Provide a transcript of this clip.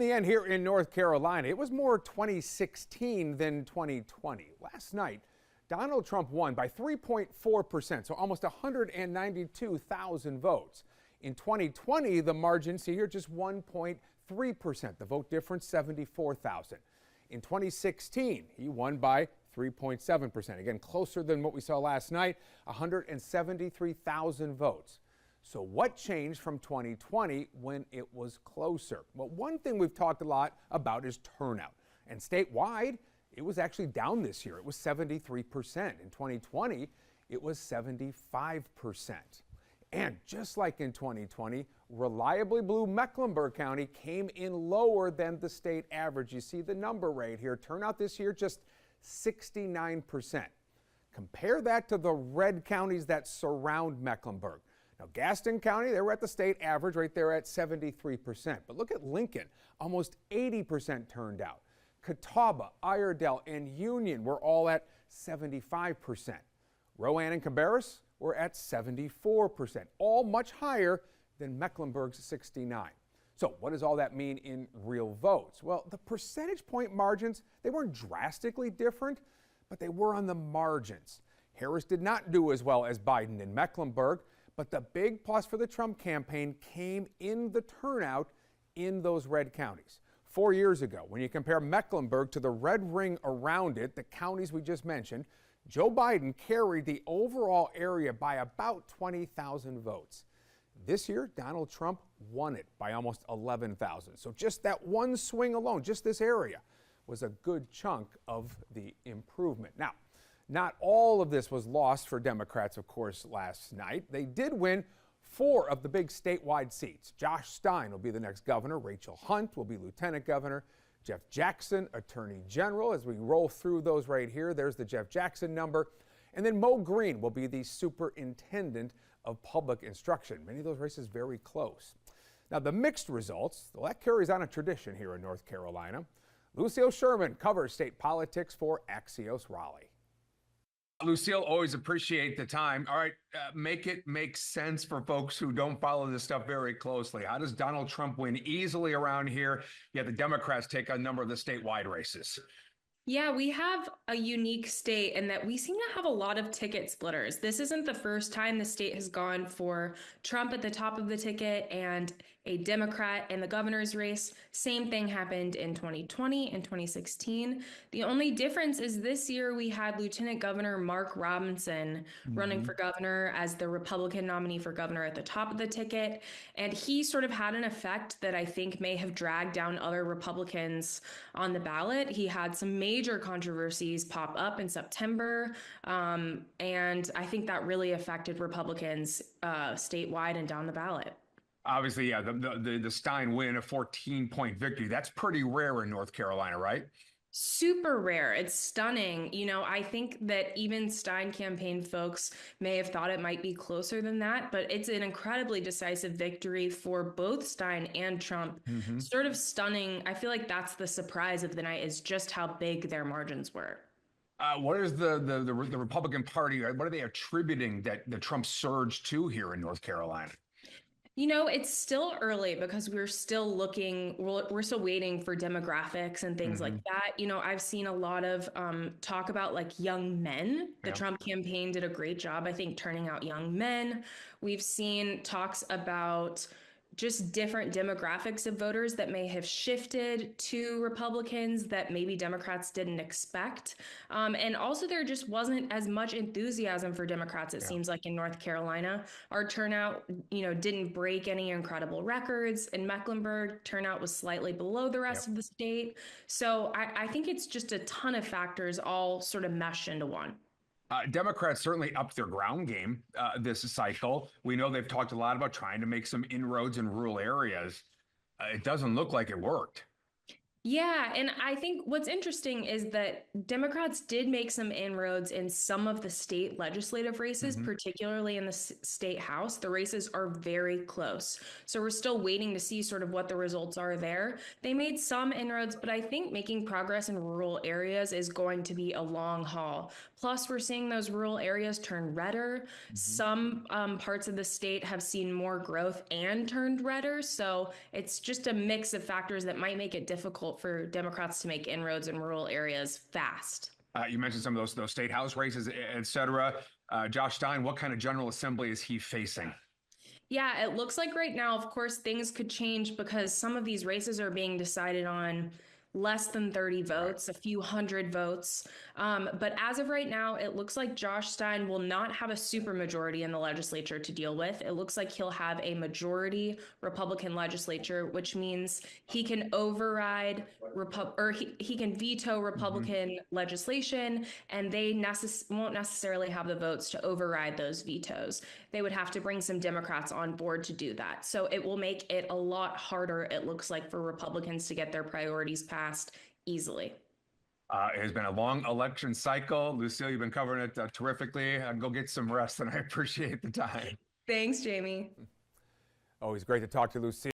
In the end, here in North Carolina, it was more 2016 than 2020. Last night, Donald Trump won by 3.4%, so almost 192,000 votes. In 2020, the margin, see here, just 1.3%. The vote difference, 74,000. In 2016, he won by 3.7%. Again, closer than what we saw last night, 173,000 votes. So what changed from 2020 when it was closer? Well, one thing we've talked a lot about is turnout. And statewide, it was actually down this year. It was 73%. In 2020, it was 75%. And just like in 2020, reliably blue Mecklenburg County came in lower than the state average. You see the number right here. Turnout this year, just 69%. Compare that to the red counties that surround Mecklenburg. Now, Gaston County, they were at the state average right there at 73%. But look at Lincoln, almost 80% turned out. Catawba, Iredell, and Union were all at 75%. Rowan and Cabarrus were at 74%, all much higher than Mecklenburg's 69. So what does all that mean in real votes? Well, the percentage point margins, they weren't drastically different, but they were on the margins. Harris did not do as well as Biden in Mecklenburg, but the big plus for the Trump campaign came in the turnout in those red counties. 4 years ago, when you compare Mecklenburg to the red ring around it, the counties we just mentioned, Joe Biden carried the overall area by about 20,000 votes. This year, Donald Trump won it by almost 11,000. So just that one swing alone, just this area, was a good chunk of the improvement. Now, not all of this was lost for Democrats, of course, last night. They did win 4 of the big statewide seats. Josh Stein will be the next governor. Rachel Hunt will be lieutenant governor. Jeff Jackson, attorney general. As we roll through those right here, there's the Jeff Jackson number. And then Mo Green will be the superintendent of public instruction. Many of those races very close. Now, the mixed results, well, that carries on a tradition here in North Carolina. Lucille Sherman covers state politics for Axios Raleigh. Lucille, always appreciate the time. All right, make it make sense for folks who don't follow this stuff very closely. How does Donald Trump win easily around here, yet the Democrats take a number of the statewide races? Yeah, we have a unique state in that we seem to have a lot of ticket splitters. This isn't the first time the state has gone for Trump at the top of the ticket and a Democrat in the governor's race. Same thing happened in 2020 and 2016. The only difference is this year we had Lieutenant Governor Mark Robinson running for governor as the Republican nominee for governor at the top of the ticket. And he sort of had an effect that I think may have dragged down other Republicans on the ballot. He had some major controversies pop up in September. And I think that really affected Republicans statewide and down the ballot. Obviously, yeah, the Stein win, a 14-point victory. That's pretty rare in North Carolina, right? Super rare. It's stunning. You know, I think that even Stein campaign folks may have thought it might be closer than that, but it's an incredibly decisive victory for both Stein and Trump. Sort of stunning. I feel like that's the surprise of the night, is just how big their margins were. What is the Republican Party, what are they attributing the Trump surge to here in North Carolina? You know, it's still early because we're still waiting for demographics and things like that. You know, I've seen a lot of talk about like young men. The Trump campaign did a great job, I think, turning out young men. We've seen talks about just different demographics of voters that may have shifted to Republicans that maybe Democrats didn't expect. And also there just wasn't as much enthusiasm for Democrats, it seems like, in North Carolina. Our turnout, you know, didn't break any incredible records. In Mecklenburg, turnout was slightly below the rest of the state. So I think it's just a ton of factors all sort of meshed into one. Democrats certainly upped their ground game this cycle. We know they've talked a lot about trying to make some inroads in rural areas. It doesn't look like it worked. Yeah, and I think what's interesting is that Democrats did make some inroads in some of the state legislative races, particularly in the state house. The races are very close. So we're still waiting to see sort of what the results are there. They made some inroads, but I think making progress in rural areas is going to be a long haul. Plus, we're seeing those rural areas turn redder. Some parts of the state have seen more growth and turned redder. So it's just a mix of factors that might make it difficult for Democrats to make inroads in rural areas fast. You mentioned some of those state house races, et cetera. Josh Stein, what kind of General Assembly is he facing? Yeah, it looks like right now, of course, things could change because some of these races are being decided on less than 30 votes, a few hundred votes. But as of right now, it looks like Josh Stein will not have a supermajority in the legislature to deal with. It looks like he'll have a majority Republican legislature, which means he can override he can veto Republican legislation, and they won't necessarily have the votes to override those vetoes. They would have to bring some Democrats on board to do that. So it will make it a lot harder, it looks like, for Republicans to get their priorities passed easily. It has been a long election cycle. Lucille, you've been covering it terrifically. Go get some rest, and I appreciate the time. Thanks, Jamie. Always great to talk to Lucille.